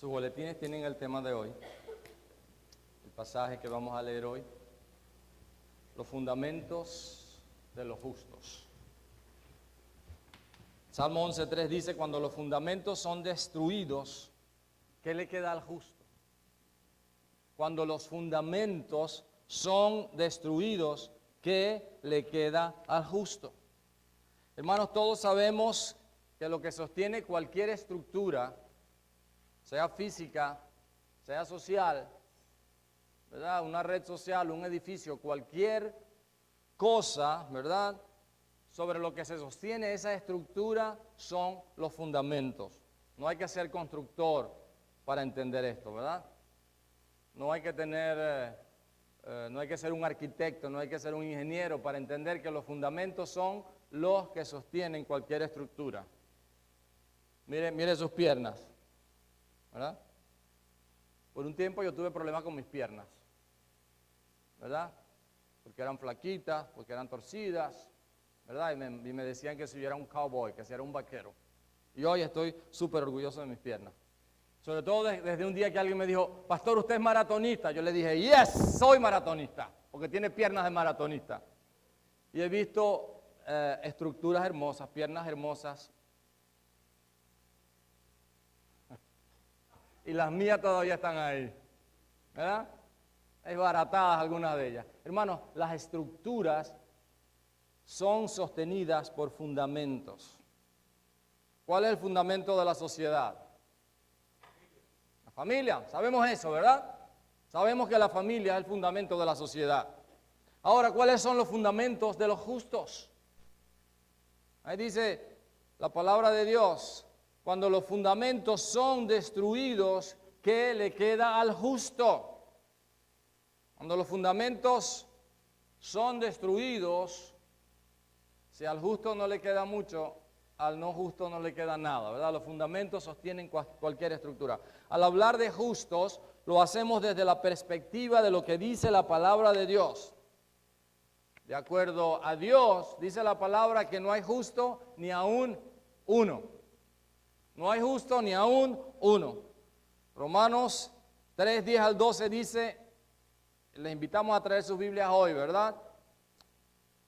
sus boletines tienen el tema de hoy, el pasaje que vamos a leer hoy, los fundamentos de los justos. Salmo 11:3 dice, cuando los fundamentos son destruidos, ¿qué le queda al justo? Cuando los fundamentos son destruidos, ¿qué le queda al justo? Hermanos, todos sabemos que lo que sostiene cualquier estructura, sea física, sea social, ¿verdad? Una red social, un edificio, cualquier cosa, ¿verdad? Sobre lo que se sostiene esa estructura son los fundamentos. No hay que ser constructor para entender esto, ¿verdad? No hay que no hay que ser un arquitecto, no hay que ser un ingeniero para entender que los fundamentos son los que sostienen cualquier estructura. Mire sus piernas, ¿verdad? Por un tiempo yo tuve problemas con mis piernas, ¿verdad? Porque eran flaquitas, porque eran torcidas, ¿verdad? Y me decían que si yo era un cowboy, que si era un vaquero. Y hoy estoy súper orgulloso de mis piernas. Sobre todo desde un día que alguien me dijo, pastor, ¿usted es maratonista? Yo le dije, yes, soy maratonista, porque tiene piernas de maratonista. Y he visto estructuras hermosas, piernas hermosas. Y las mías todavía están ahí, ¿verdad? Desbaratadas algunas de ellas. Hermanos, las estructuras son sostenidas por fundamentos. ¿Cuál es el fundamento de la sociedad? La familia, sabemos eso, ¿verdad? Sabemos que la familia es el fundamento de la sociedad. Ahora, ¿cuáles son los fundamentos de los justos? Ahí dice la palabra de Dios, cuando los fundamentos son destruidos, ¿qué le queda al justo? Cuando los fundamentos son destruidos, si al justo no le queda mucho, al no justo no le queda nada, ¿verdad? Los fundamentos sostienen cualquier estructura. Al hablar de justos, lo hacemos desde la perspectiva de lo que dice la palabra de Dios. De acuerdo a Dios, dice la palabra que no hay justo ni aún uno. No hay justo ni aún uno. Romanos 3:10 al 12 dice, les invitamos a traer sus Biblias hoy, ¿verdad?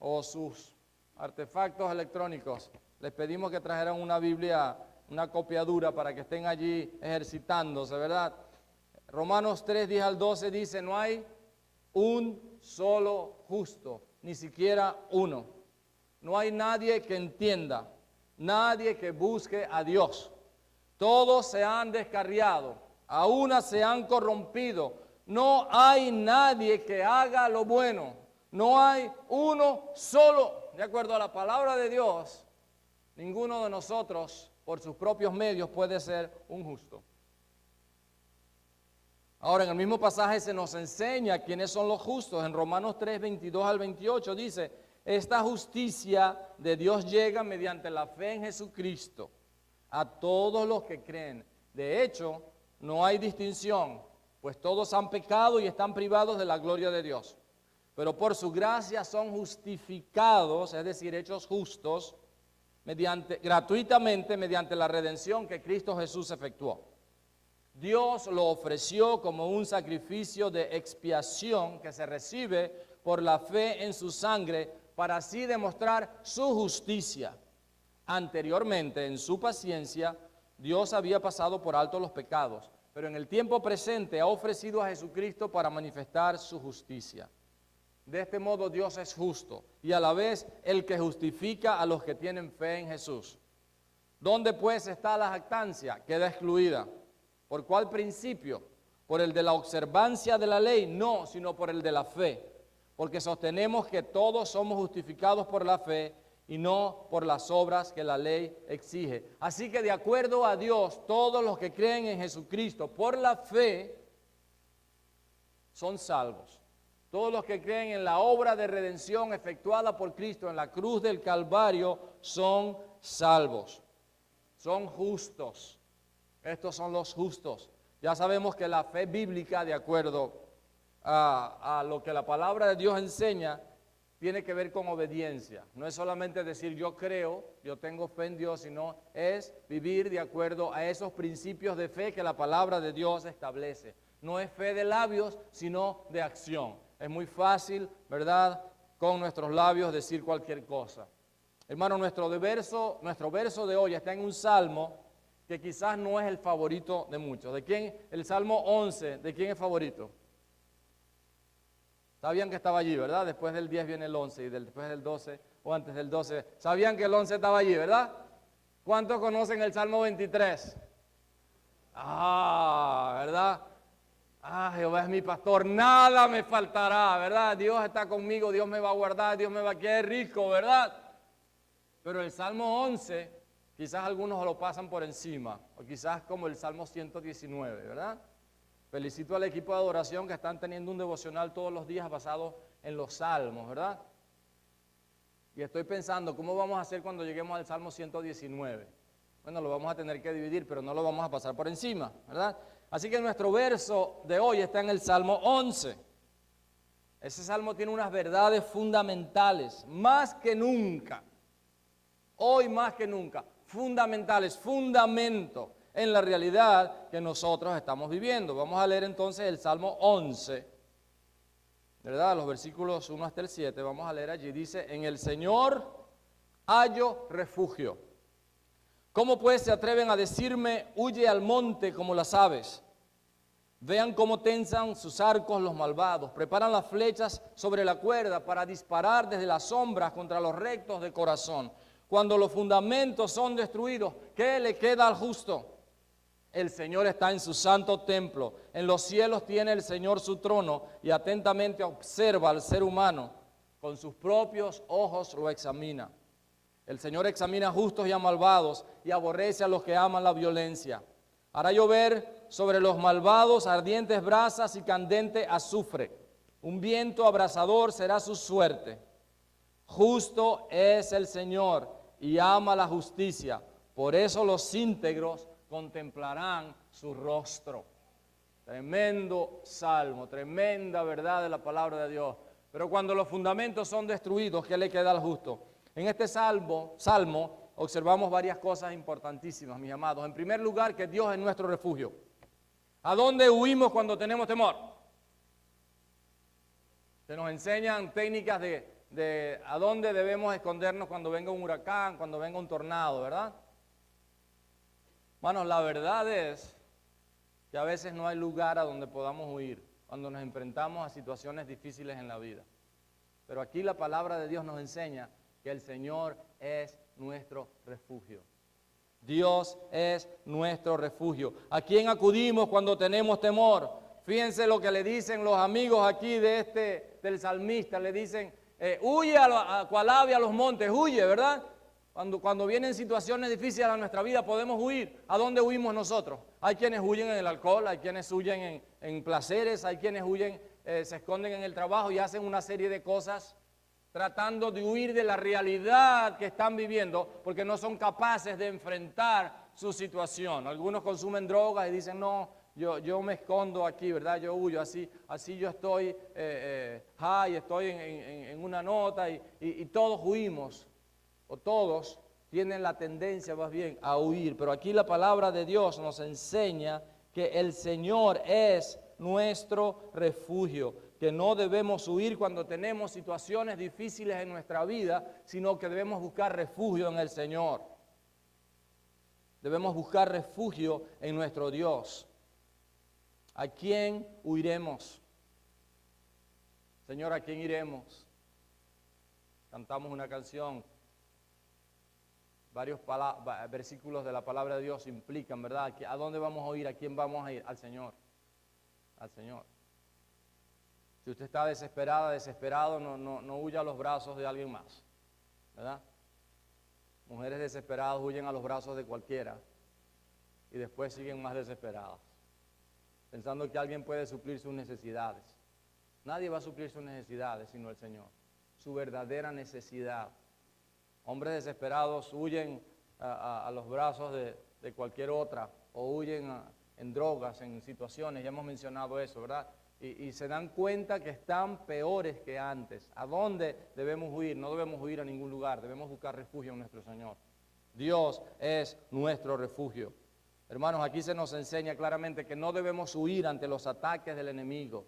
O sus artefactos electrónicos. Les pedimos que trajeran una Biblia, una copiadura para que estén allí ejercitándose, ¿verdad? Romanos 3:10 al 12 dice, no hay un solo justo, ni siquiera uno. No hay nadie que entienda, nadie que busque a Dios. Todos se han descarriado, a una se han corrompido. No hay nadie que haga lo bueno. No hay uno solo. De acuerdo a la palabra de Dios, ninguno de nosotros, por sus propios medios, puede ser un justo. Ahora, en el mismo pasaje se nos enseña quiénes son los justos. En Romanos 3:22 al 28 dice, esta justicia de Dios llega mediante la fe en Jesucristo a todos los que creen. De hecho, no hay distinción, pues todos han pecado y están privados de la gloria de Dios. Pero por su gracia son justificados, es decir, hechos justos, gratuitamente mediante la redención que Cristo Jesús efectuó. Dios lo ofreció como un sacrificio de expiación que se recibe por la fe en su sangre para así demostrar su justicia. Anteriormente, en su paciencia, Dios había pasado por alto los pecados, pero en el tiempo presente ha ofrecido a Jesucristo para manifestar su justicia. De este modo Dios es justo y a la vez el que justifica a los que tienen fe en Jesús. ¿Dónde pues está la jactancia? Queda excluida. ¿Por cuál principio? ¿Por el de la observancia de la ley? No, sino por el de la fe. Porque sostenemos que todos somos justificados por la fe y no por las obras que la ley exige. Así que de acuerdo a Dios, todos los que creen en Jesucristo por la fe son salvos. Todos los que creen en la obra de redención efectuada por Cristo en la cruz del Calvario son salvos, son justos. Estos son los justos. Ya sabemos que la fe bíblica, de acuerdo a lo que la palabra de Dios enseña, tiene que ver con obediencia. No es solamente decir yo creo, yo tengo fe en Dios, sino es vivir de acuerdo a esos principios de fe que la palabra de Dios establece. No es fe de labios, sino de acción. Es muy fácil, ¿verdad?, con nuestros labios decir cualquier cosa. Hermano, nuestro verso de hoy está en un salmo que quizás no es el favorito de muchos. ¿De quién? El Salmo 11, ¿de quién es favorito? Sabían que estaba allí, ¿verdad? Después del 10 viene el 11 y después del 12 o antes del 12. Sabían que el 11 estaba allí, ¿verdad? ¿Cuántos conocen el Salmo 23? ¿Verdad? Jehová es mi pastor, nada me faltará, ¿verdad? Dios está conmigo, Dios me va a guardar, Dios me va a quedar rico, ¿verdad? Pero el Salmo 11, quizás algunos lo pasan por encima, o quizás como el Salmo 119, ¿verdad? Felicito al equipo de adoración que están teniendo un devocional todos los días basado en los salmos, ¿verdad? Y estoy pensando, ¿cómo vamos a hacer cuando lleguemos al Salmo 119? Bueno, lo vamos a tener que dividir, pero no lo vamos a pasar por encima, ¿verdad? Así que nuestro verso de hoy está en el Salmo 11. Ese salmo tiene unas verdades fundamentales, más que nunca, hoy más que nunca, fundamentales, fundamento en la realidad que nosotros estamos viviendo. Vamos a leer entonces el Salmo 11, ¿verdad? Los versículos 1 hasta el 7, vamos a leer allí. Dice, en el Señor hallo refugio. ¿Cómo pues se atreven a decirme, huye al monte como las aves? Vean cómo tensan sus arcos los malvados, preparan las flechas sobre la cuerda para disparar desde las sombras contra los rectos de corazón. Cuando los fundamentos son destruidos, ¿qué le queda al justo? El Señor está en su santo templo, en los cielos tiene el Señor su trono y atentamente observa al ser humano, con sus propios ojos lo examina. El Señor examina a justos y a malvados y aborrece a los que aman la violencia. Hará llover sobre los malvados ardientes brasas y candente azufre. Un viento abrasador será su suerte. Justo es el Señor y ama la justicia. Por eso los íntegros contemplarán su rostro. Tremendo salmo, tremenda verdad de la palabra de Dios. Pero cuando los fundamentos son destruidos, ¿qué le queda al justo? En este salmo observamos varias cosas importantísimas, mis amados. En primer lugar, que Dios es nuestro refugio. ¿A dónde huimos cuando tenemos temor? Se nos enseñan técnicas de a dónde debemos escondernos cuando venga un huracán, cuando venga un tornado, ¿verdad? Hermanos, la verdad es que a veces no hay lugar a donde podamos huir cuando nos enfrentamos a situaciones difíciles en la vida. Pero aquí la palabra de Dios nos enseña que el Señor es nuestro refugio. Dios es nuestro refugio. ¿A quién acudimos cuando tenemos temor? Fíjense lo que le dicen los amigos aquí del salmista. Le dicen, huye a cual ave a los montes, huye, ¿verdad? Cuando vienen situaciones difíciles a nuestra vida podemos huir. ¿A dónde huimos nosotros? Hay quienes huyen en el alcohol, hay quienes huyen en placeres, hay quienes huyen, se esconden en el trabajo y hacen una serie de cosas tratando de huir de la realidad que están viviendo porque no son capaces de enfrentar su situación. Algunos consumen drogas y dicen, no, yo me escondo aquí, ¿verdad? Yo huyo, así yo estoy high, estoy en una nota y todos huimos, o todos tienen la tendencia más bien a huir. Pero aquí la palabra de Dios nos enseña que el Señor es nuestro refugio, que no debemos huir cuando tenemos situaciones difíciles en nuestra vida, sino que debemos buscar refugio en el Señor. Debemos buscar refugio en nuestro Dios. ¿A quién huiremos? Señor, ¿a quién iremos? Cantamos una canción. Varios versículos de la palabra de Dios implican, ¿verdad? ¿A dónde vamos a ir? ¿A quién vamos a ir? Al Señor. Al Señor. Si usted está desesperada, desesperado, no huya a los brazos de alguien más, ¿verdad? Mujeres desesperadas huyen a los brazos de cualquiera y después siguen más desesperadas, pensando que alguien puede suplir sus necesidades. Nadie va a suplir sus necesidades sino el Señor, su verdadera necesidad. Hombres desesperados huyen a los brazos de cualquier otra o huyen en drogas, en situaciones, ya hemos mencionado eso, ¿verdad? y se dan cuenta que están peores que antes. ¿A dónde debemos huir? No debemos huir a ningún lugar, debemos buscar refugio en nuestro Señor. Dios es nuestro refugio. Hermanos, aquí se nos enseña claramente que no debemos huir ante los ataques del enemigo.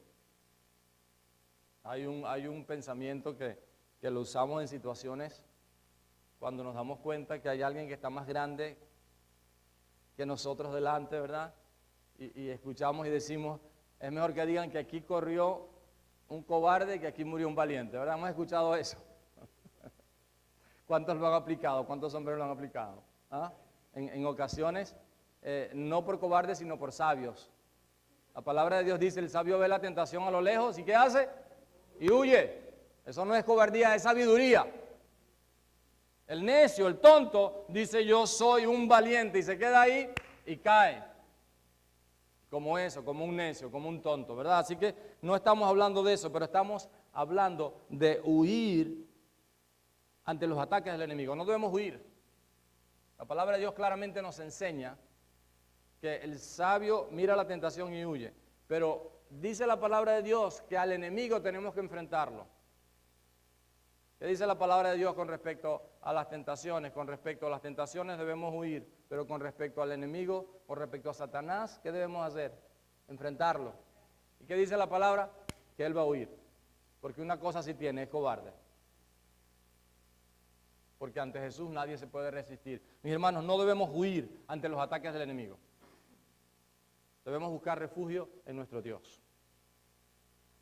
Hay un pensamiento que lo usamos en situaciones cuando nos damos cuenta que hay alguien que está más grande que nosotros delante, ¿verdad? Y escuchamos y decimos, es mejor que digan que aquí corrió un cobarde que aquí murió un valiente, ¿verdad? Hemos escuchado eso. ¿Cuántos lo han aplicado? ¿Cuántos hombres lo han aplicado? ¿Ah? En ocasiones, no por cobardes, sino por sabios. La palabra de Dios dice, el sabio ve la tentación a lo lejos, ¿y qué hace? Y huye. Eso no es cobardía, es sabiduría. El necio, el tonto, dice yo soy un valiente y se queda ahí y cae. Como eso, como un necio, como un tonto, ¿verdad? Así que no estamos hablando de eso, pero estamos hablando de huir ante los ataques del enemigo. No debemos huir. La palabra de Dios claramente nos enseña que el sabio mira la tentación y huye. Pero dice la palabra de Dios que al enemigo tenemos que enfrentarlo. ¿Qué dice la palabra de Dios con respecto a las tentaciones? Con respecto a las tentaciones debemos huir, pero con respecto al enemigo, con respecto a Satanás, ¿qué debemos hacer? Enfrentarlo. ¿Y qué dice la palabra? Que él va a huir. Porque una cosa sí tiene, es cobarde. Porque ante Jesús nadie se puede resistir. Mis hermanos, no debemos huir ante los ataques del enemigo. Debemos buscar refugio en nuestro Dios.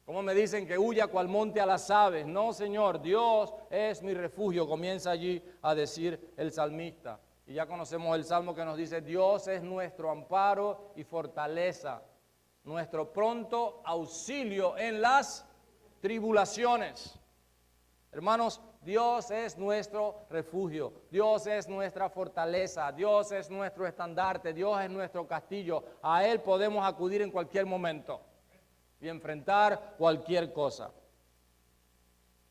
¿Cómo me dicen que huya cual monte a las aves? No, Señor, Dios es mi refugio. Comienza allí a decir el salmista. Y ya conocemos el salmo que nos dice, Dios es nuestro amparo y fortaleza, nuestro pronto auxilio en las tribulaciones. Hermanos, Dios es nuestro refugio, Dios es nuestra fortaleza, Dios es nuestro estandarte, Dios es nuestro castillo. A Él podemos acudir en cualquier momento y enfrentar cualquier cosa.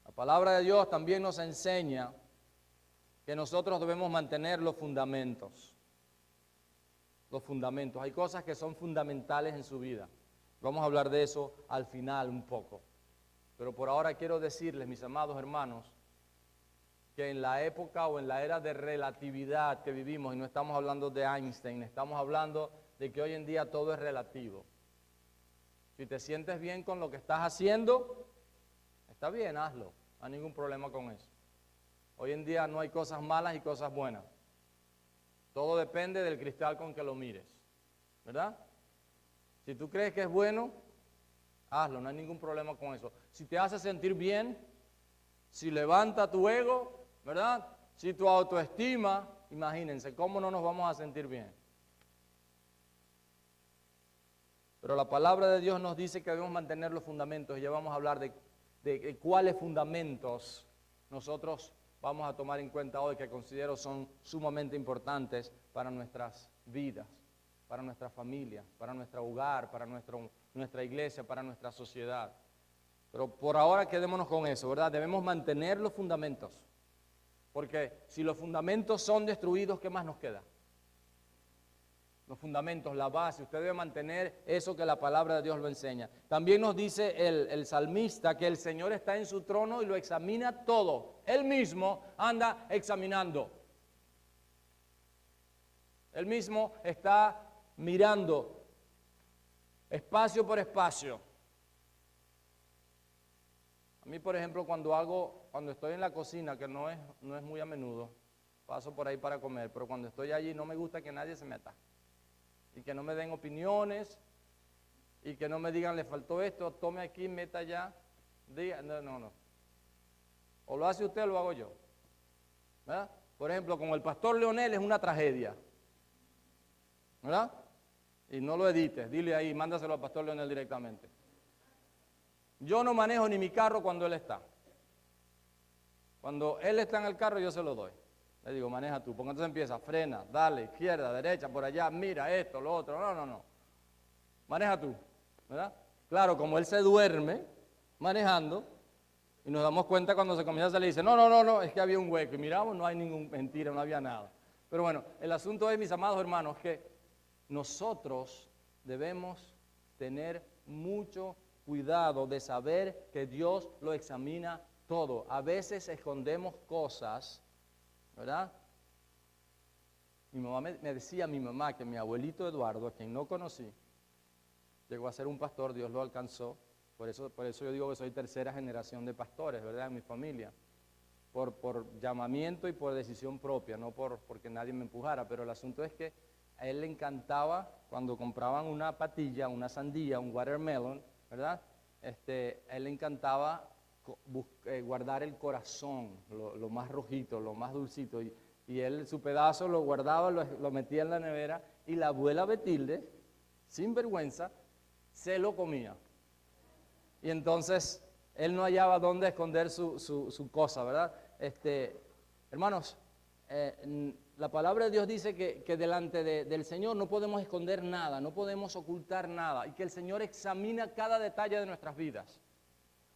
La palabra de Dios también nos enseña que nosotros debemos mantener los fundamentos. Los fundamentos. Hay cosas que son fundamentales en su vida. Vamos a hablar de eso al final un poco. Pero por ahora quiero decirles, mis amados hermanos, que en la época o en la era de relatividad que vivimos, y no estamos hablando de Einstein, estamos hablando de que hoy en día todo es relativo. Si te sientes bien con lo que estás haciendo, está bien, hazlo, no hay ningún problema con eso. Hoy en día no hay cosas malas y cosas buenas. Todo depende del cristal con que lo mires, ¿verdad? Si tú crees que es bueno, hazlo, no hay ningún problema con eso. Si te hace sentir bien, si levanta tu ego, ¿verdad? Si tu autoestima, imagínense, ¿cómo no nos vamos a sentir bien? Pero la palabra de Dios nos dice que debemos mantener los fundamentos, y ya vamos a hablar de cuáles fundamentos nosotros vamos a tomar en cuenta hoy, que considero son sumamente importantes para nuestras vidas, para nuestra familia, para nuestro hogar, para nuestra iglesia, para nuestra sociedad. Pero por ahora quedémonos con eso, ¿verdad? Debemos mantener los fundamentos, porque si los fundamentos son destruidos, ¿qué más nos queda? Los fundamentos, la base, usted debe mantener eso que la palabra de Dios lo enseña. También nos dice el salmista que el Señor está en su trono y lo examina todo. Él mismo anda examinando. Él mismo está mirando espacio por espacio. A mí, por ejemplo, cuando estoy en la cocina, que no es muy a menudo, paso por ahí para comer, pero cuando estoy allí no me gusta que nadie se meta. Y que no me den opiniones, y que no me digan, le faltó esto, tome aquí, meta allá. Diga, no. O lo hace usted o lo hago yo. ¿Verdad? Por ejemplo, con el pastor Leonel es una tragedia. ¿Verdad? Y no lo edites, dile ahí, mándaselo al pastor Leonel directamente. Yo no manejo ni mi carro cuando él está. Cuando él está en el carro, yo se lo doy. Le digo, maneja tú, porque entonces empieza, frena, dale, izquierda, derecha, por allá, mira esto, lo otro, no. Maneja tú, ¿verdad? Claro, como él se duerme manejando, y nos damos cuenta cuando se comienza a salir, dice, no, es que había un hueco, y miramos, no hay ninguna mentira, no había nada. Pero bueno, el asunto es, mis amados hermanos, que nosotros debemos tener mucho cuidado de saber que Dios lo examina todo. A veces escondemos cosas, ¿verdad? Mi mamá me decía que mi abuelito Eduardo, a quien no conocí, llegó a ser un pastor, Dios lo alcanzó. Por eso yo digo que soy tercera generación de pastores, ¿verdad? En mi familia. Por llamamiento y por decisión propia, no porque nadie me empujara. Pero el asunto es que a él le encantaba cuando compraban una patilla, una sandía, un watermelon, ¿verdad? A él le encantaba guardar el corazón, lo más rojito, lo más dulcito. Y él su pedazo lo guardaba, lo metía en la nevera y la abuela Betilde, sin vergüenza, se lo comía. Y entonces él no hallaba dónde esconder su cosa, ¿verdad? Hermanos, la palabra de Dios dice que delante del Señor no podemos esconder nada, no podemos ocultar nada, y que el Señor examina cada detalle de nuestras vidas.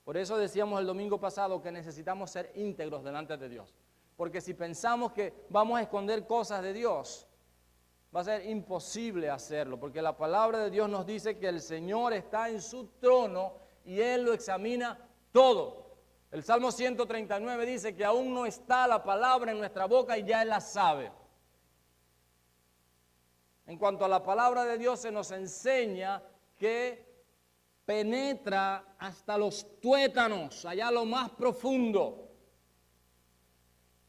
Por eso decíamos el domingo pasado que necesitamos ser íntegros delante de Dios. Porque si pensamos que vamos a esconder cosas de Dios, va a ser imposible hacerlo, porque la palabra de Dios nos dice que el Señor está en su trono y Él lo examina todo. El Salmo 139 dice que aún no está la palabra en nuestra boca y ya Él la sabe. En cuanto a la palabra de Dios, se nos enseña que penetra hasta los tuétanos, allá lo más profundo.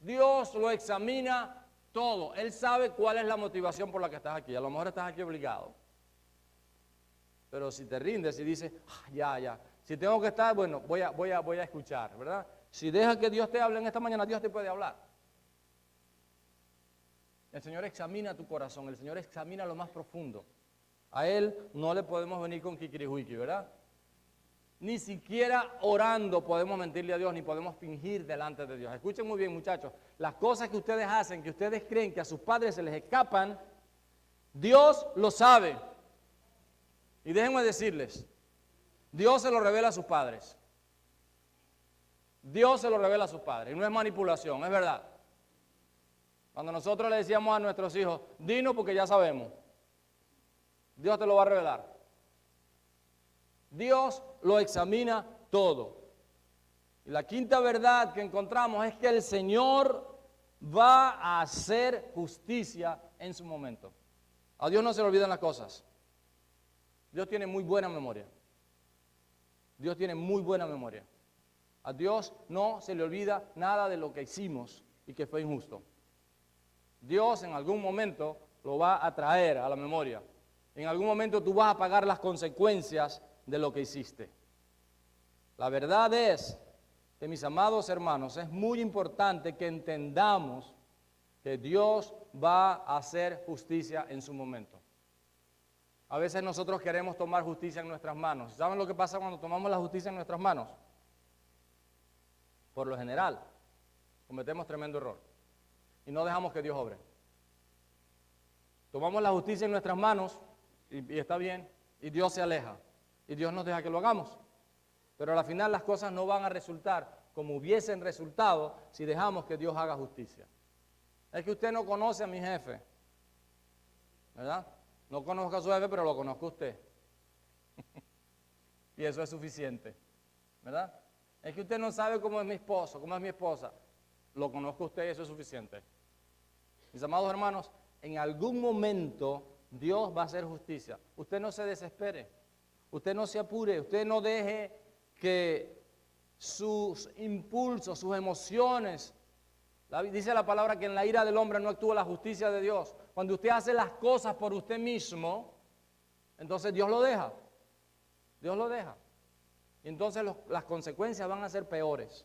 Dios lo examina todo. Él sabe cuál es la motivación por la que estás aquí. A lo mejor estás aquí obligado. Pero si te rindes y dices, ya. Si tengo que estar, bueno, voy a escuchar, ¿verdad? Si dejas que Dios te hable en esta mañana, Dios te puede hablar. El Señor examina tu corazón, el Señor examina lo más profundo. A Él no le podemos venir con kikirijuiki, ¿verdad? Ni siquiera orando podemos mentirle a Dios, ni podemos fingir delante de Dios. Escuchen muy bien, muchachos. Las cosas que ustedes hacen, que ustedes creen que a sus padres se les escapan, Dios lo sabe. Y déjenme decirles, Dios se lo revela a sus padres. Dios se lo revela a sus padres. Y no es manipulación, es verdad. Cuando nosotros le decíamos a nuestros hijos, dinos porque ya sabemos, Dios te lo va a revelar. Dios lo examina todo. Y la quinta verdad que encontramos es que el Señor va a hacer justicia en su momento. A Dios no se le olvidan las cosas. Dios tiene muy buena memoria. Dios tiene muy buena memoria. A Dios no se le olvida nada de lo que hicimos y que fue injusto. Dios en algún momento lo va a traer a la memoria. En algún momento tú vas a pagar las consecuencias de lo que hiciste. La verdad es que, mis amados hermanos, es muy importante que entendamos que Dios va a hacer justicia en su momento. A veces nosotros queremos tomar justicia en nuestras manos. ¿Saben lo que pasa cuando tomamos la justicia en nuestras manos? Por lo general, cometemos tremendo error y no dejamos que Dios obre. Tomamos la justicia en nuestras manos y está bien, y Dios se aleja. Y Dios nos deja que lo hagamos. Pero al final las cosas no van a resultar como hubiesen resultado si dejamos que Dios haga justicia. Es que usted no conoce a mi jefe, ¿verdad? No conozco a su jefe, pero lo conozco a usted. Y eso es suficiente, ¿verdad? Es que usted no sabe cómo es mi esposo, cómo es mi esposa. Lo conozco a usted y eso es suficiente. Mis amados hermanos, en algún momento Dios va a hacer justicia. Usted no se desespere. Usted no se apure, usted no deje que sus impulsos, sus emociones, dice la palabra que en la ira del hombre no actúa la justicia de Dios. Cuando usted hace las cosas por usted mismo, entonces Dios lo deja. Dios lo deja. Y entonces las consecuencias van a ser peores.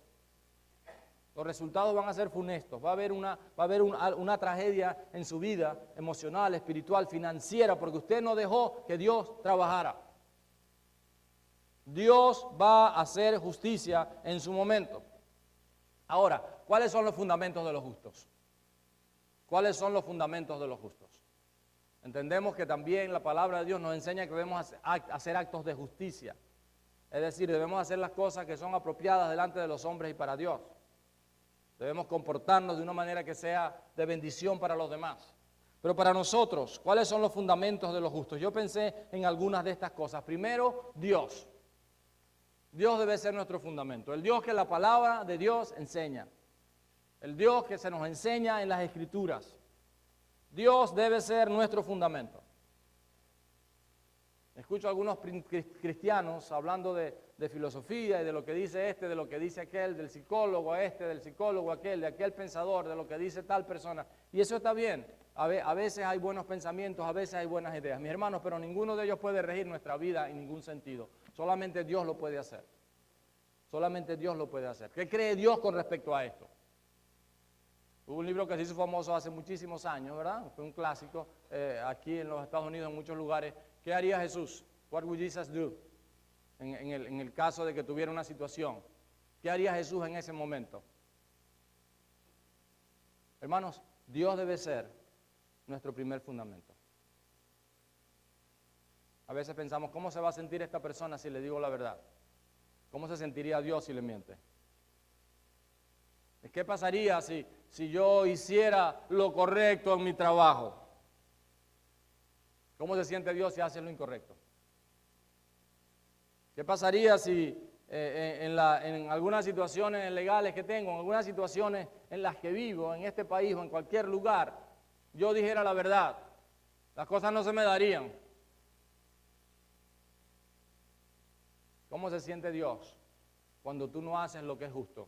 Los resultados van a ser funestos. Va a haber una tragedia en su vida emocional, espiritual, financiera, porque usted no dejó que Dios trabajara. Dios va a hacer justicia en su momento. Ahora, ¿cuáles son los fundamentos de los justos? ¿Cuáles son los fundamentos de los justos? Entendemos que también la palabra de Dios nos enseña que debemos hacer actos de justicia. Es decir, debemos hacer las cosas que son apropiadas delante de los hombres y para Dios. Debemos comportarnos de una manera que sea de bendición para los demás. Pero para nosotros, ¿cuáles son los fundamentos de los justos? Yo pensé en algunas de estas cosas. Primero, Dios. Dios debe ser nuestro fundamento. El Dios que la palabra de Dios enseña. El Dios que se nos enseña en las Escrituras. Dios debe ser nuestro fundamento. Escucho a algunos cristianos hablando de filosofía y de lo que dice este, de lo que dice aquel, del psicólogo este, del psicólogo aquel, de aquel pensador, de lo que dice tal persona. Y eso está bien. A veces hay buenos pensamientos, a veces hay buenas ideas. Mis hermanos, pero ninguno de ellos puede regir nuestra vida en ningún sentido. Solamente Dios lo puede hacer. Solamente Dios lo puede hacer. ¿Qué cree Dios con respecto a esto? Hubo un libro que se hizo famoso hace muchísimos años, ¿verdad? Fue un clásico aquí en los Estados Unidos, en muchos lugares. ¿Qué haría Jesús? What would Jesus do? En el caso de que tuviera una situación. ¿Qué haría Jesús en ese momento? Hermanos, Dios debe ser nuestro primer fundamento. A veces pensamos, ¿cómo se va a sentir esta persona si le digo la verdad? ¿Cómo se sentiría Dios si le miente? ¿Qué pasaría si yo hiciera lo correcto en mi trabajo? ¿Cómo se siente Dios si hace lo incorrecto? ¿Qué pasaría si en algunas situaciones legales que tengo, en algunas situaciones en las que vivo, en este país o en cualquier lugar, yo dijera la verdad? Las cosas no se me darían. ¿Cómo se siente Dios cuando tú no haces lo que es justo?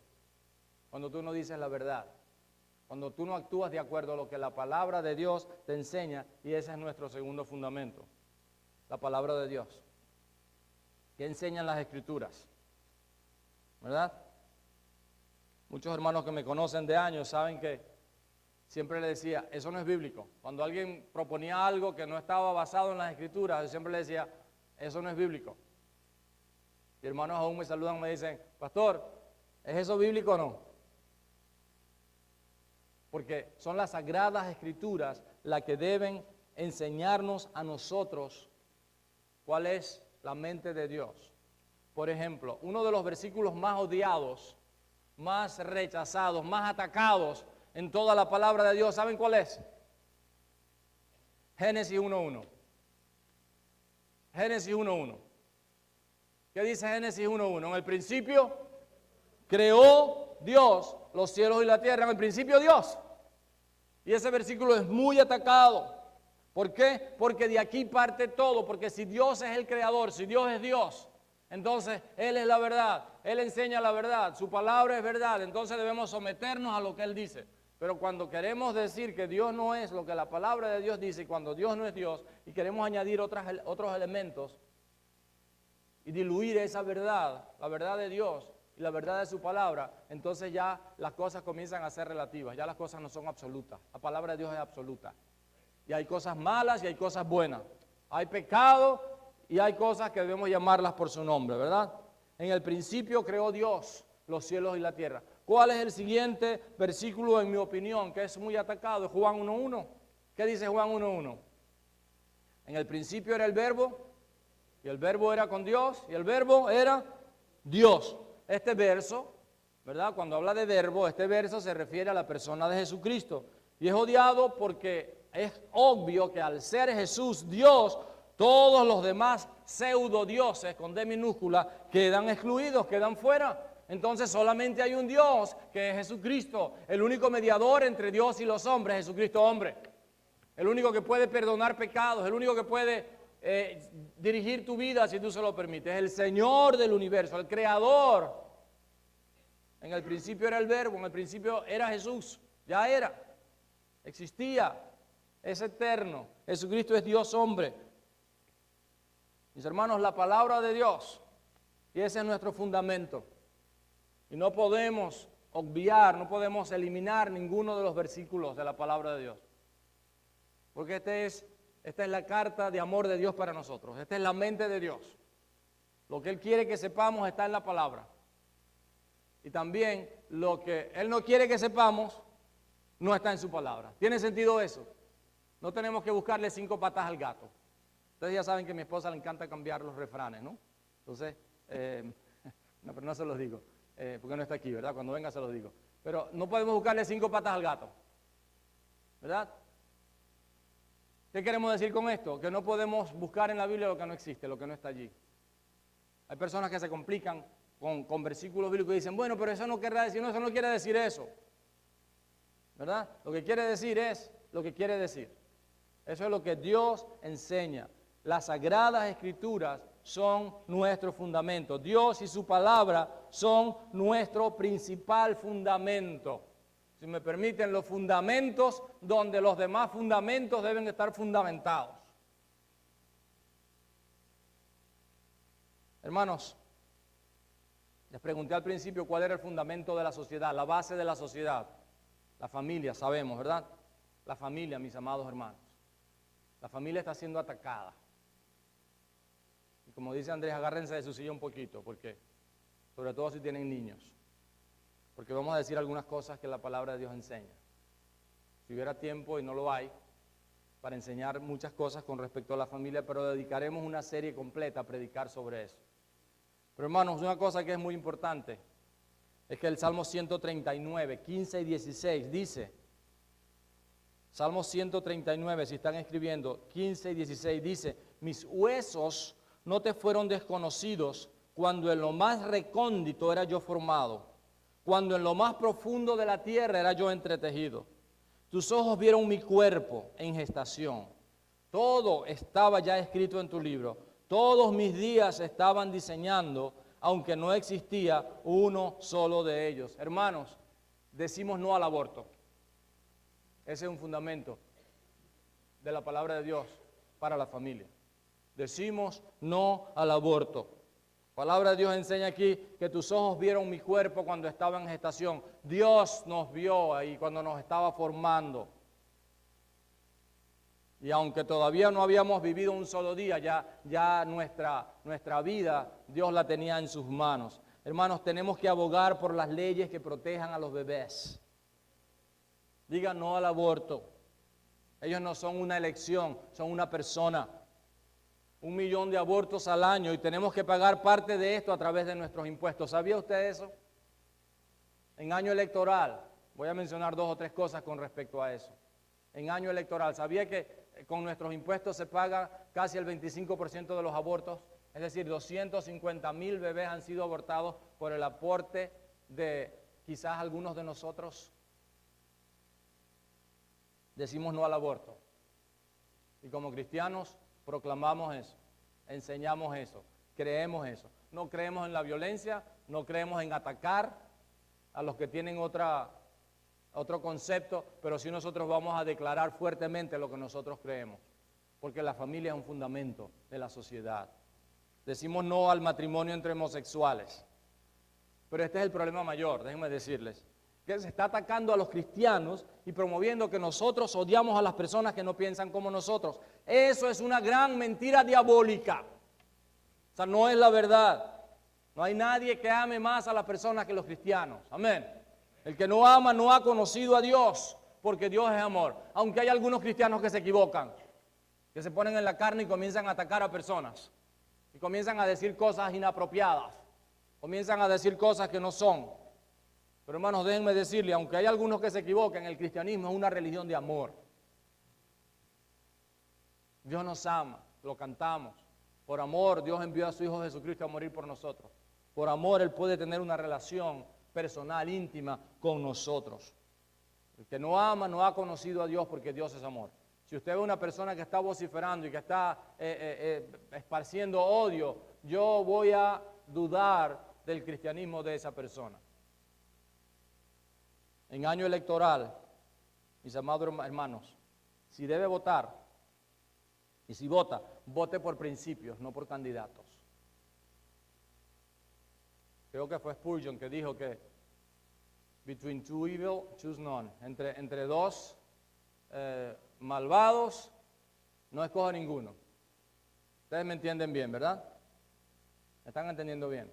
Cuando tú no dices la verdad, cuando tú no actúas de acuerdo a lo que la palabra de Dios te enseña, y ese es nuestro segundo fundamento, la palabra de Dios. ¿Qué enseñan las Escrituras? ¿Verdad? Muchos hermanos que me conocen de años saben que siempre les decía, eso no es bíblico. Cuando alguien proponía algo que no estaba basado en las Escrituras, yo siempre les decía, eso no es bíblico. Y hermanos aún me saludan y me dicen, pastor, ¿es eso bíblico o no? Porque son las sagradas Escrituras las que deben enseñarnos a nosotros cuál es la mente de Dios. Por ejemplo, uno de los versículos más odiados, más rechazados, más atacados en toda la palabra de Dios, ¿saben cuál es? Génesis 1:1. Génesis 1:1. ¿Qué dice Génesis 1:1? En el principio creó Dios los cielos y la tierra. En el principio Dios. Y ese versículo es muy atacado. ¿Por qué? Porque de aquí parte todo. Porque si Dios es el creador, si Dios es Dios, entonces Él es la verdad. Él enseña la verdad. Su palabra es verdad. Entonces debemos someternos a lo que Él dice. Pero cuando queremos decir que Dios no es lo que la palabra de Dios dice, y cuando Dios no es Dios, y queremos añadir otros elementos y diluir esa verdad, la verdad de Dios y la verdad de su palabra, entonces ya las cosas comienzan a ser relativas, ya las cosas no son absolutas. La palabra de Dios es absoluta. Y hay cosas malas y hay cosas buenas. Hay pecado y hay cosas que debemos llamarlas por su nombre, ¿verdad? En el principio creó Dios los cielos y la tierra. ¿Cuál es el siguiente versículo, en mi opinión, que es muy atacado? Juan 1:1. ¿Qué dice Juan 1:1? En el principio era el verbo, y el verbo era con Dios, y el verbo era Dios. Este verso, ¿verdad? Cuando habla de verbo, este verso se refiere a la persona de Jesucristo. Y es odiado porque es obvio que al ser Jesús Dios, todos los demás pseudo dioses con D minúscula quedan excluidos, quedan fuera. Entonces solamente hay un Dios, que es Jesucristo, el único mediador entre Dios y los hombres, Jesucristo hombre. El único que puede perdonar pecados, el único que puede dirigir tu vida si tú se lo permites. Es el Señor del universo, el Creador. En el principio era el verbo, en el principio era Jesús, ya era, existía, es eterno. Jesucristo es Dios hombre. Mis hermanos, la palabra de Dios, y ese es nuestro fundamento. Y no podemos obviar, no podemos eliminar ninguno de los versículos de la palabra de Dios. Porque esta es la carta de amor de Dios para nosotros. Esta es la mente de Dios. Lo que Él quiere que sepamos está en la palabra. Y también lo que Él no quiere que sepamos no está en su palabra. ¿Tiene sentido eso? No tenemos que buscarle 5 patas al gato. Ustedes ya saben que a mi esposa le encanta cambiar los refranes, ¿no? Entonces, no, pero no se los digo, porque no está aquí, ¿verdad? Cuando venga se los digo. Pero no podemos buscarle 5 patas al gato, ¿verdad? ¿Qué queremos decir con esto? Que no podemos buscar en la Biblia lo que no existe, lo que no está allí. Hay personas que se complican con versículos bíblicos y dicen, bueno, pero eso no querrá decir, no, eso no quiere decir eso. ¿Verdad? Lo que quiere decir es lo que quiere decir. Eso es lo que Dios enseña. Las sagradas escrituras son nuestro fundamento. Dios y su palabra son nuestro principal fundamento. Si me permiten, los fundamentos donde los demás fundamentos deben estar fundamentados. Hermanos, les pregunté al principio cuál era el fundamento de la sociedad, la base de la sociedad. La familia, sabemos, ¿verdad? La familia, mis amados hermanos. La familia está siendo atacada. Y como dice Andrés, agárrense de su silla un poquito, porque, sobre todo si tienen niños. Porque vamos a decir algunas cosas que la palabra de Dios enseña. Si hubiera tiempo, y no lo hay, para enseñar muchas cosas con respecto a la familia, pero dedicaremos una serie completa a predicar sobre eso. Pero hermanos, una cosa que es muy importante es que el Salmo 139, 15 y 16 dice, Salmo 139, si están escribiendo, 15 y 16 dice, mis huesos no te fueron desconocidos cuando en lo más recóndito era yo formado, cuando en lo más profundo de la tierra era yo entretejido. Tus ojos vieron mi cuerpo en gestación. Todo estaba ya escrito en tu libro. Todos mis días estaban diseñando, aunque no existía uno solo de ellos. Hermanos, decimos no al aborto. Ese es un fundamento de la palabra de Dios para la familia. Decimos no al aborto. La palabra de Dios enseña aquí que tus ojos vieron mi cuerpo cuando estaba en gestación. Dios nos vio ahí cuando nos estaba formando. Y aunque todavía no habíamos vivido un solo día, ya nuestra vida Dios la tenía en sus manos. Hermanos, tenemos que abogar por las leyes que protejan a los bebés. Digan no al aborto. Ellos no son una elección, son una persona. 1 millón de abortos al año y tenemos que pagar parte de esto a través de nuestros impuestos. ¿Sabía usted eso? En año electoral, voy a mencionar 2 o 3 cosas con respecto a eso. En año electoral, ¿sabía que con nuestros impuestos se paga casi el 25% de los abortos? Es decir, 250,000 bebés han sido abortados por el aporte de quizás algunos de nosotros. Decimos no al aborto. Y como cristianos proclamamos eso, enseñamos eso, creemos eso. No creemos en la violencia, no creemos en atacar a los que tienen otro concepto, pero sí nosotros vamos a declarar fuertemente lo que nosotros creemos, porque la familia es un fundamento de la sociedad. Decimos no al matrimonio entre homosexuales, pero este es el problema mayor, déjenme decirles, que se está atacando a los cristianos y promoviendo que nosotros odiamos a las personas que no piensan como nosotros. Eso es una gran mentira diabólica. O sea, no es la verdad. No hay nadie que ame más a las personas que los cristianos. Amén. El que no ama no ha conocido a Dios, porque Dios es amor. Aunque hay algunos cristianos que se equivocan, que se ponen en la carne y comienzan a atacar a personas. Y comienzan a decir cosas inapropiadas. Comienzan a decir cosas que no son. Pero hermanos, déjenme decirle, aunque hay algunos que se equivocan, el cristianismo es una religión de amor. Dios nos ama, lo cantamos. Por amor, Dios envió a su Hijo Jesucristo a morir por nosotros. Por amor, Él puede tener una relación personal, íntima con nosotros. El que no ama no ha conocido a Dios porque Dios es amor. Si usted ve una persona que está vociferando y que está esparciendo odio, yo voy a dudar del cristianismo de esa persona. En año electoral, mis amados hermanos, si debe votar, y si vota, vote por principios, no por candidatos. Creo que fue Spurgeon que dijo que between two evil, choose none. Entre dos malvados, no escoja ninguno. Ustedes me entienden bien, ¿verdad? ¿Me están entendiendo bien?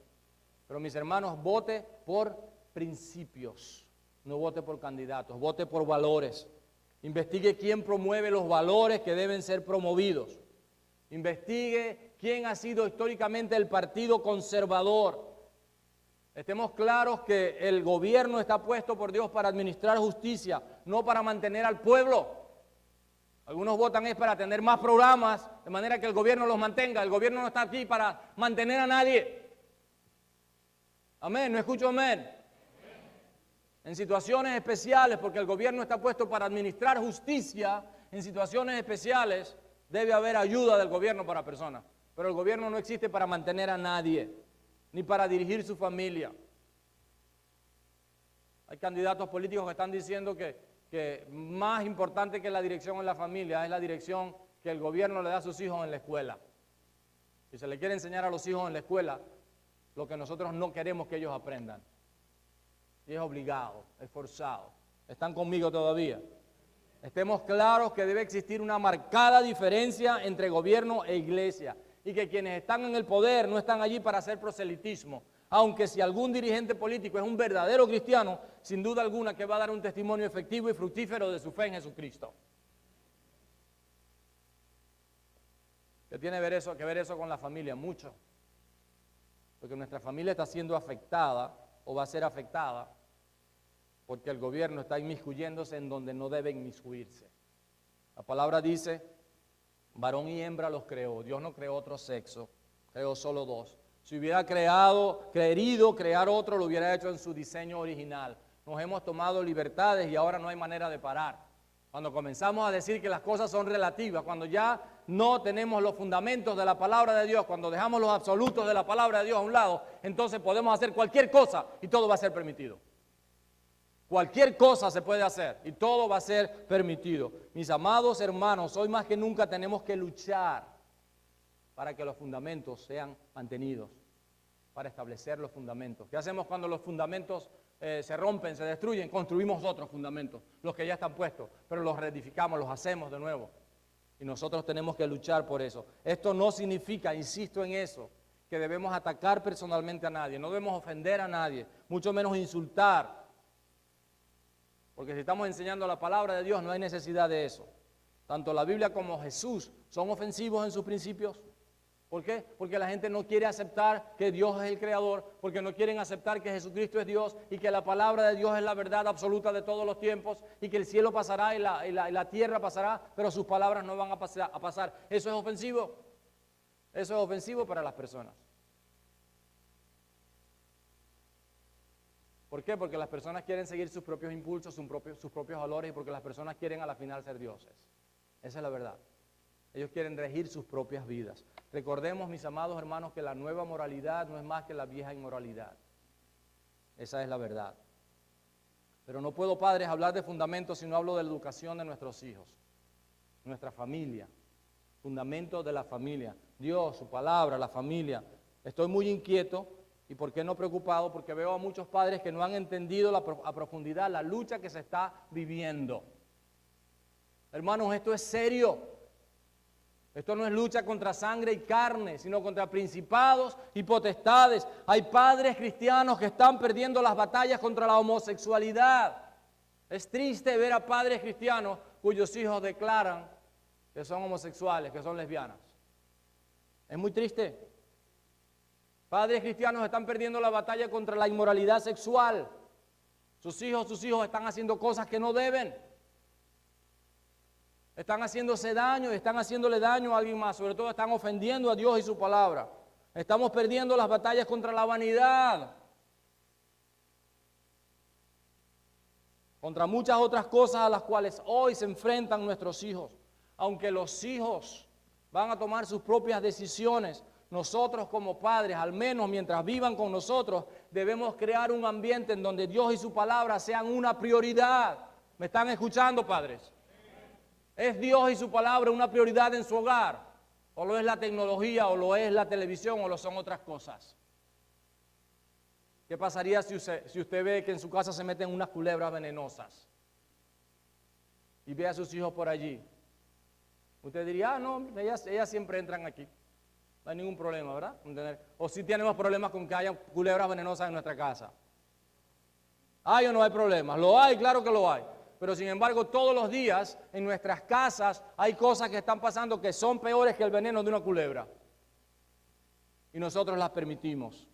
Pero mis hermanos, vote por principios. No vote por candidatos, vote por valores. Investigue quién promueve los valores que deben ser promovidos. Investigue quién ha sido históricamente el partido conservador. Estemos claros que el gobierno está puesto por Dios para administrar justicia, no para mantener al pueblo. Algunos votan es para tener más programas, de manera que el gobierno los mantenga. El gobierno no está aquí para mantener a nadie. Amén, no escucho amén. En situaciones especiales, porque el gobierno está puesto para administrar justicia, en situaciones especiales debe haber ayuda del gobierno para personas. Pero el gobierno no existe para mantener a nadie, ni para dirigir su familia. Hay candidatos políticos que están diciendo que más importante que la dirección en la familia es la dirección que el gobierno le da a sus hijos en la escuela. Y se le quiere enseñar a los hijos en la escuela lo que nosotros no queremos que ellos aprendan. Y es obligado, es forzado. ¿Están conmigo todavía? Estemos claros que debe existir una marcada diferencia entre gobierno e iglesia y que quienes están en el poder no están allí para hacer proselitismo. Aunque si algún dirigente político es un verdadero cristiano, sin duda alguna que va a dar un testimonio efectivo y fructífero de su fe en Jesucristo. ¿Qué tiene que ver eso con la familia? Mucho. Porque nuestra familia está siendo afectada o va a ser afectada porque el gobierno está inmiscuyéndose en donde no debe inmiscuirse. La palabra dice, varón y hembra los creó. Dios no creó otro sexo, creó solo dos. Si hubiera querido crear otro, lo hubiera hecho en su diseño original. Nos hemos tomado libertades y ahora no hay manera de parar. Cuando comenzamos a decir que las cosas son relativas, cuando ya no tenemos los fundamentos de la palabra de Dios, cuando dejamos los absolutos de la palabra de Dios a un lado, entonces podemos hacer cualquier cosa y todo va a ser permitido. Cualquier cosa se puede hacer y todo va a ser permitido. Mis amados hermanos, hoy más que nunca tenemos que luchar para que los fundamentos sean mantenidos, para establecer los fundamentos. ¿Qué hacemos cuando los fundamentos se rompen, se destruyen? Construimos otros fundamentos, los que ya están puestos, pero los reedificamos, los hacemos de nuevo. Y nosotros tenemos que luchar por eso. Esto no significa, insisto en eso, que debemos atacar personalmente a nadie, no debemos ofender a nadie, mucho menos insultar. Porque si estamos enseñando la palabra de Dios, no hay necesidad de eso. Tanto la Biblia como Jesús son ofensivos en sus principios. ¿Por qué? Porque la gente no quiere aceptar que Dios es el creador, porque no quieren aceptar que Jesucristo es Dios y que la palabra de Dios es la verdad absoluta de todos los tiempos y que el cielo pasará y la tierra pasará, pero sus palabras no van a pasar. Eso es ofensivo. Eso es ofensivo para las personas. ¿Por qué? Porque las personas quieren seguir sus propios impulsos, sus propios valores y porque las personas quieren a la final ser dioses. Esa es la verdad. Ellos quieren regir sus propias vidas. Recordemos, mis amados hermanos, que la nueva moralidad no es más que la vieja inmoralidad. Esa es la verdad. Pero no puedo, padres, hablar de fundamentos si no hablo de la educación de nuestros hijos, nuestra familia, fundamentos de la familia, Dios, su palabra, la familia. Estoy muy inquieto y ¿por qué no preocupado? Porque veo a muchos padres que no han entendido a profundidad la lucha que se está viviendo. Hermanos, esto es serio. Esto no es lucha contra sangre y carne, sino contra principados y potestades. Hay padres cristianos que están perdiendo las batallas contra la homosexualidad. Es triste ver a padres cristianos cuyos hijos declaran que son homosexuales, que son lesbianas. Es muy triste. Padres cristianos están perdiendo la batalla contra la inmoralidad sexual. Sus hijos están haciendo cosas que no deben. Están haciéndose daño, están haciéndole daño a alguien más, sobre todo están ofendiendo a Dios y su palabra. Estamos perdiendo las batallas contra la vanidad, contra muchas otras cosas a las cuales hoy se enfrentan nuestros hijos. Aunque los hijos van a tomar sus propias decisiones, nosotros como padres, al menos mientras vivan con nosotros, debemos crear un ambiente en donde Dios y su palabra sean una prioridad. ¿Me están escuchando, padres? ¿Es Dios y su palabra una prioridad en su hogar? ¿O lo es la tecnología, o lo es la televisión, o lo son otras cosas? ¿Qué pasaría si usted ve que en su casa se meten unas culebras venenosas? Y ve a sus hijos por allí. Usted diría, no, ellas siempre entran aquí. No hay ningún problema, ¿verdad? O si tenemos problemas con que haya culebras venenosas en nuestra casa. ¿Hay o no hay problemas? Lo hay, claro que lo hay. Pero sin embargo, todos los días en nuestras casas hay cosas que están pasando que son peores que el veneno de una culebra. Y nosotros las permitimos.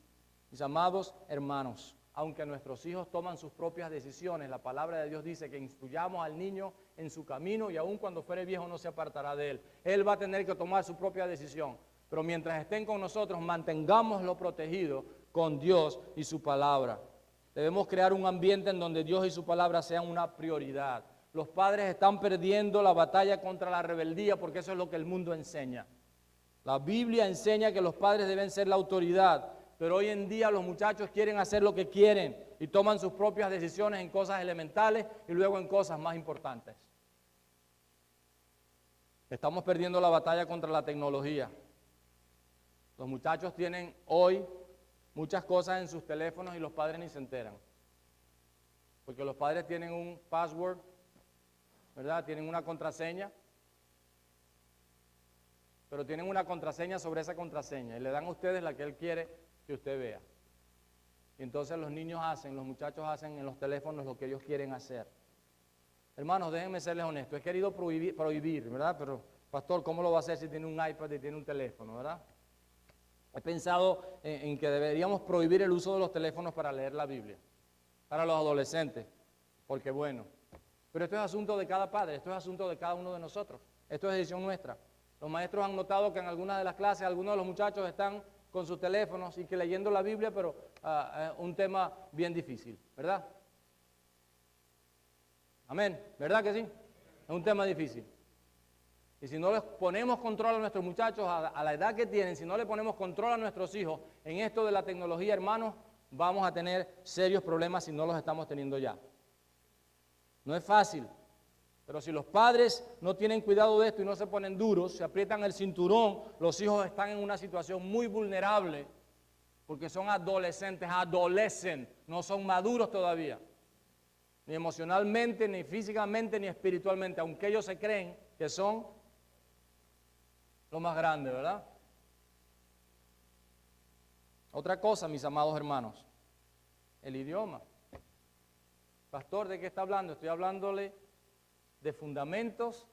Mis amados hermanos, aunque nuestros hijos toman sus propias decisiones, la palabra de Dios dice que instruyamos al niño en su camino y aun cuando fuere viejo no se apartará de él. Él va a tener que tomar su propia decisión. Pero mientras estén con nosotros, mantengámoslo protegido con Dios y su palabra. Debemos crear un ambiente en donde Dios y su palabra sean una prioridad. Los padres están perdiendo la batalla contra la rebeldía porque eso es lo que el mundo enseña. La Biblia enseña que los padres deben ser la autoridad, pero hoy en día los muchachos quieren hacer lo que quieren y toman sus propias decisiones en cosas elementales y luego en cosas más importantes. Estamos perdiendo la batalla contra la tecnología. Los muchachos tienen hoy muchas cosas en sus teléfonos y los padres ni se enteran. Porque los padres tienen un password, ¿verdad? Tienen una contraseña, pero tienen una contraseña sobre esa contraseña y le dan a ustedes la que él quiere que usted vea. Y entonces los muchachos hacen en los teléfonos lo que ellos quieren hacer. Hermanos, déjenme serles honestos, he querido prohibir, ¿verdad? Pero, pastor, ¿cómo lo va a hacer si tiene un iPad y tiene un teléfono, verdad? He pensado en que deberíamos prohibir el uso de los teléfonos para leer la Biblia, para los adolescentes, porque bueno, pero esto es asunto de cada padre, esto es asunto de cada uno de nosotros, esto es decisión nuestra. Los maestros han notado que en algunas de las clases algunos de los muchachos están con sus teléfonos y que leyendo la Biblia, pero un tema bien difícil, ¿verdad? Amén, ¿verdad que sí? Es un tema difícil. Y si no les ponemos control a nuestros muchachos a la edad que tienen, si no le ponemos control a nuestros hijos en esto de la tecnología, hermanos, vamos a tener serios problemas si no los estamos teniendo ya. No es fácil, pero si los padres no tienen cuidado de esto y no se ponen duros, se aprietan el cinturón, los hijos están en una situación muy vulnerable porque son adolescentes, no son maduros todavía, ni emocionalmente, ni físicamente, ni espiritualmente, aunque ellos se creen que son lo más grande, ¿verdad? Otra cosa, mis amados hermanos, el idioma. Pastor, ¿de qué está hablando? Estoy hablándole de fundamentos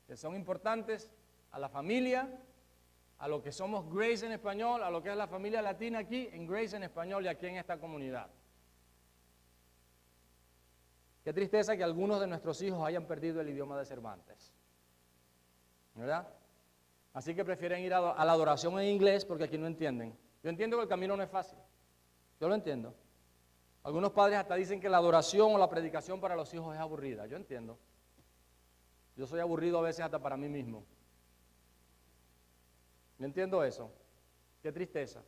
que son importantes a la familia, a lo que somos Grace en español, a lo que es la familia latina aquí en Grace en español y aquí en esta comunidad. Qué tristeza que algunos de nuestros hijos hayan perdido el idioma de Cervantes, ¿verdad? Así que prefieren ir a la adoración en inglés porque aquí no entienden. Yo entiendo que el camino no es fácil, yo lo entiendo. Algunos padres hasta dicen que la adoración o la predicación para los hijos es aburrida, yo entiendo. Yo soy aburrido a veces hasta para mí mismo. Yo entiendo eso, qué tristeza.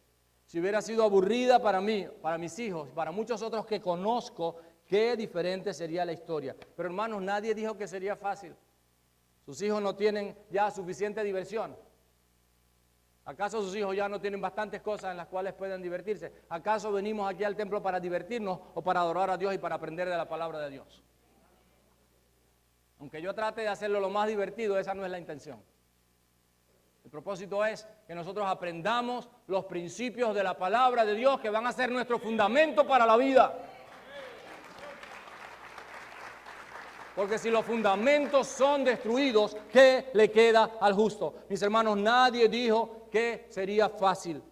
Si hubiera sido aburrida para mí, para mis hijos, para muchos otros que conozco, qué diferente sería la historia. Pero hermanos, nadie dijo que sería fácil. Sus hijos no tienen ya suficiente diversión. ¿Acaso sus hijos ya no tienen bastantes cosas en las cuales pueden divertirse? ¿Acaso venimos aquí al templo para divertirnos o para adorar a Dios y para aprender de la palabra de Dios? Aunque yo trate de hacerlo lo más divertido, esa no es la intención. El propósito es que nosotros aprendamos los principios de la palabra de Dios que van a ser nuestro fundamento para la vida. Porque si los fundamentos son destruidos, ¿qué le queda al justo? Mis hermanos, nadie dijo que sería fácil.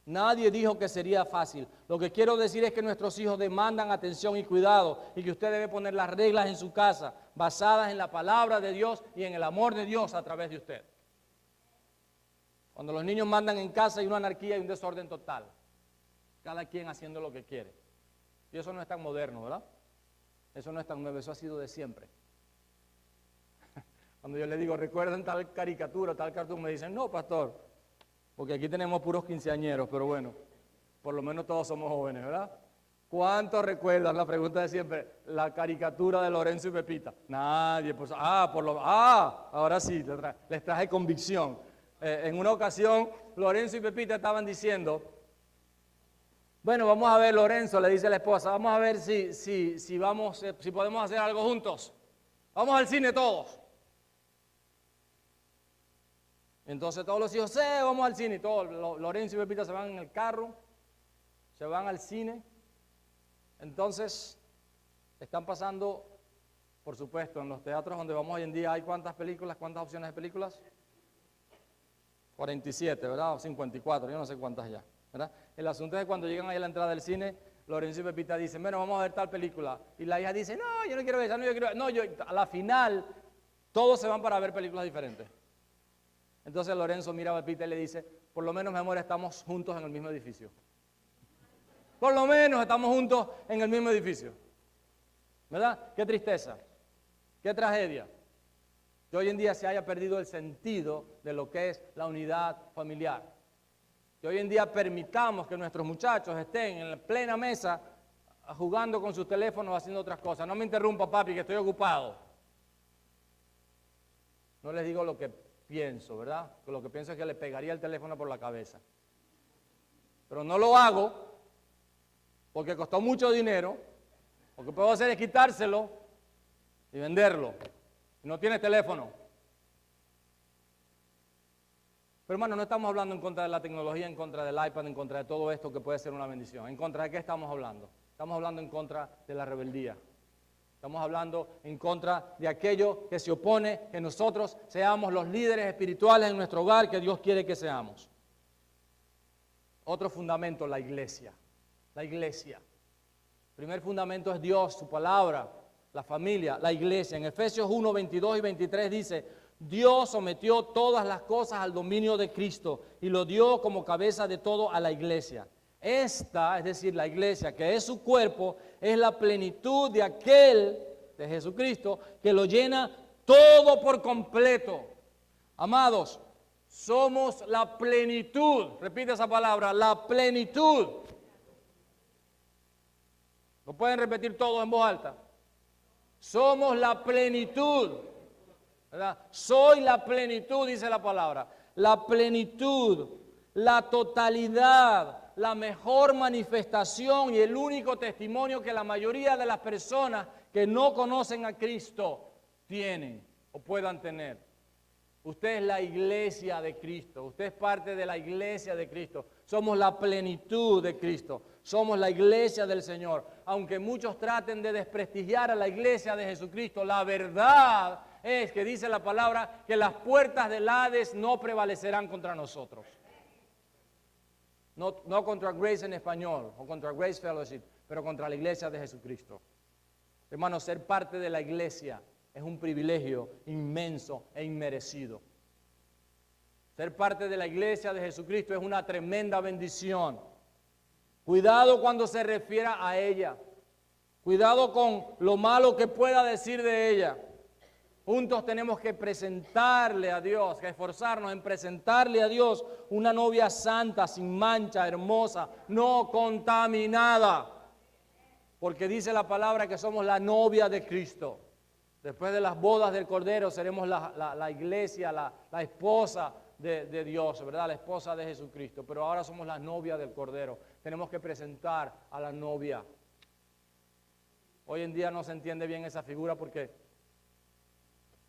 Nadie dijo que sería fácil. Lo que quiero decir es que nuestros hijos demandan atención y cuidado y que usted debe poner las reglas en su casa basadas en la palabra de Dios y en el amor de Dios a través de usted. Cuando los niños mandan en casa hay una anarquía y un desorden total. Cada quien haciendo lo que quiere. Y eso no es tan moderno, ¿verdad? Eso no es tan nuevo, eso ha sido de siempre. Cuando yo le digo, ¿recuerdan tal caricatura, tal cartoon? Me dicen, no, pastor, porque aquí tenemos puros quinceañeros, pero bueno, por lo menos todos somos jóvenes, ¿verdad? ¿Cuántos recuerdan la pregunta de siempre? La caricatura de Lorenzo y Pepita. Nadie, pues, ahora sí, les traje convicción. En una ocasión, Lorenzo y Pepita estaban diciendo, bueno, vamos a ver, Lorenzo, le dice la esposa, vamos a ver si podemos hacer algo juntos. Vamos al cine todos. Entonces todos los hijos, sí, vamos al cine. Todos, Lorenzo y Pepita se van en el carro, se van al cine. Entonces, están pasando, por supuesto, en los teatros donde vamos hoy en día, ¿hay cuántas películas, cuántas opciones de películas? 47, ¿verdad? O 54, yo no sé cuántas ya, ¿verdad? El asunto es que cuando llegan ahí a la entrada del cine, Lorenzo y Pepita dicen, bueno, vamos a ver tal película. Y la hija dice, no, yo no quiero ver esa, no, yo quiero ver. No, a la final, todos se van para ver películas diferentes. Entonces Lorenzo mira a Pepita y le dice, por lo menos, mi amor, estamos juntos en el mismo edificio. Por lo menos estamos juntos en el mismo edificio. ¿Verdad? Qué tristeza, qué tragedia. Que hoy en día se haya perdido el sentido de lo que es la unidad familiar. Que hoy en día permitamos que nuestros muchachos estén en la plena mesa jugando con sus teléfonos, haciendo otras cosas. No me interrumpa, papi, que estoy ocupado. No les digo lo que pienso, ¿verdad? Que lo que pienso es que le pegaría el teléfono por la cabeza. Pero no lo hago porque costó mucho dinero. Lo que puedo hacer es quitárselo y venderlo. Y no tiene teléfono. Pero hermano, no estamos hablando en contra de la tecnología, en contra del iPad, en contra de todo esto que puede ser una bendición. ¿En contra de qué estamos hablando? Estamos hablando en contra de la rebeldía. Estamos hablando en contra de aquello que se opone, que nosotros seamos los líderes espirituales en nuestro hogar que Dios quiere que seamos. Otro fundamento, la iglesia. La iglesia. El primer fundamento es Dios, su palabra, la familia, la iglesia. En Efesios 1, 22 y 23 dice: Dios sometió todas las cosas al dominio de Cristo y lo dio como cabeza de todo a la iglesia. Esta, es decir, la iglesia, que es su cuerpo, es la plenitud de aquel, de Jesucristo, que lo llena todo por completo. Amados, somos la plenitud. Repite esa palabra, la plenitud. ¿Lo pueden repetir todos en voz alta? Somos la plenitud. ¿Verdad? Soy la plenitud, dice la palabra. La plenitud, la totalidad, la mejor manifestación y el único testimonio que la mayoría de las personas que no conocen a Cristo tienen o puedan tener. Usted es la iglesia de Cristo, usted es parte de la iglesia de Cristo. Somos la plenitud de Cristo, somos la iglesia del Señor. Aunque muchos traten de desprestigiar a la iglesia de Jesucristo, la verdad es que dice la palabra que las puertas del Hades no prevalecerán contra nosotros. No contra Grace en español o contra Grace Fellowship, pero contra la iglesia de Jesucristo. Hermanos, ser parte de la iglesia es un privilegio inmenso e inmerecido. Ser parte de la iglesia de Jesucristo es una tremenda bendición. Cuidado cuando se refiera a ella. Cuidado con lo malo que pueda decir de ella. Juntos tenemos que presentarle a Dios, que esforzarnos en presentarle a Dios una novia santa, sin mancha, hermosa, no contaminada. Porque dice la palabra que somos la novia de Cristo. Después de las bodas del Cordero seremos la iglesia, la esposa de Dios, ¿verdad? La esposa de Jesucristo. Pero ahora somos la novia del Cordero. Tenemos que presentar a la novia. Hoy en día no se entiende bien esa figura porque...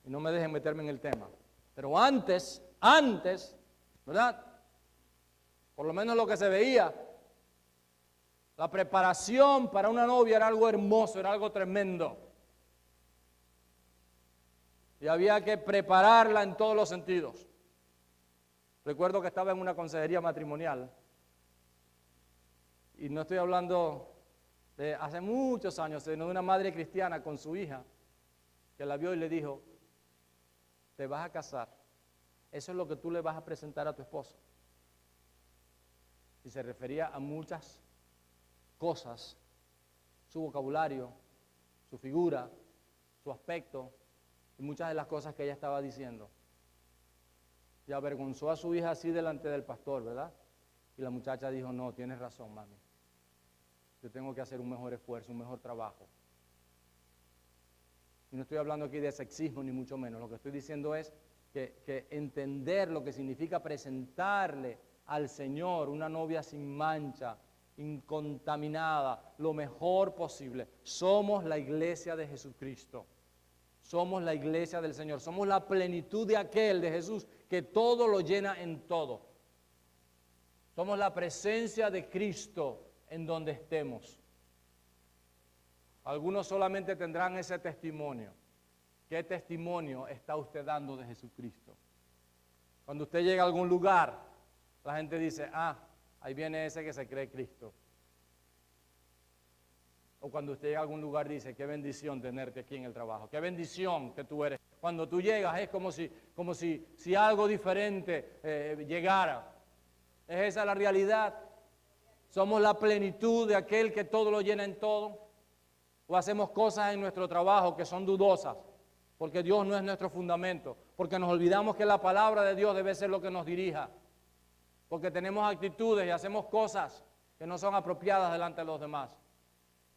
Y no me dejen meterme en el tema. Pero antes, ¿verdad? Por lo menos lo que se veía, la preparación para una novia era algo hermoso, era algo tremendo. Y había que prepararla en todos los sentidos. Recuerdo que estaba en una consejería matrimonial. Y no estoy hablando de hace muchos años, sino de una madre cristiana con su hija, que la vio y le dijo: te vas a casar, eso es lo que tú le vas a presentar a tu esposo. Y se refería a muchas cosas, su vocabulario, su figura, su aspecto y muchas de las cosas que ella estaba diciendo. Y avergonzó a su hija así delante del pastor, ¿verdad? Y la muchacha dijo: no, tienes razón, mami. Yo tengo que hacer un mejor esfuerzo, un mejor trabajo. Y no estoy hablando aquí de sexismo ni mucho menos. Lo que estoy diciendo es que entender lo que significa presentarle al Señor una novia sin mancha, incontaminada, lo mejor posible. Somos la iglesia de Jesucristo. Somos la iglesia del Señor. Somos la plenitud de aquel, de Jesús, que todo lo llena en todo. Somos la presencia de Cristo en donde estemos. Algunos solamente tendrán ese testimonio. ¿Qué testimonio está usted dando de Jesucristo? Cuando usted llega a algún lugar, la gente dice: ah, ahí viene ese que se cree Cristo. O cuando usted llega a algún lugar dice: qué bendición tenerte aquí en el trabajo, qué bendición que tú eres. Cuando tú llegas es como si algo diferente llegara. ¿Es esa la realidad? ¿Somos la plenitud de aquel que todo lo llena en todo? ¿O hacemos cosas en nuestro trabajo que son dudosas? Porque Dios no es nuestro fundamento. Porque nos olvidamos que la palabra de Dios debe ser lo que nos dirija. Porque tenemos actitudes y hacemos cosas que no son apropiadas delante de los demás.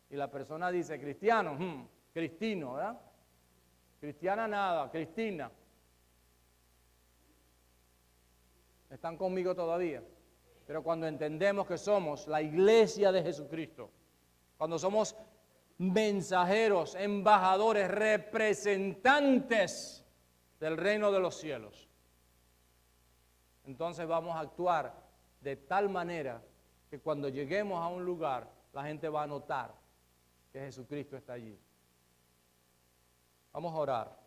Y la persona dice, cristiano, cristino, ¿verdad? Cristiana nada, Cristina. ¿Están conmigo todavía? Pero cuando entendemos que somos la iglesia de Jesucristo, cuando somos mensajeros, embajadores, representantes del reino de los cielos, entonces vamos a actuar de tal manera que cuando lleguemos a un lugar, la gente va a notar que Jesucristo está allí. Vamos a orar.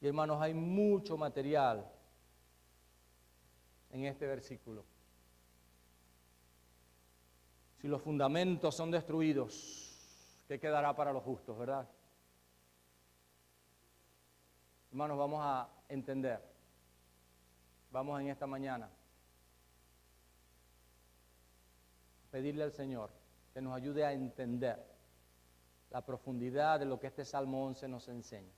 Y hermanos, hay mucho material en este versículo. Si los fundamentos son destruidos, ¿qué quedará para los justos, verdad? Hermanos, vamos a entender. Vamos en esta mañana a pedirle al Señor que nos ayude a entender la profundidad de lo que este Salmo 11 nos enseña.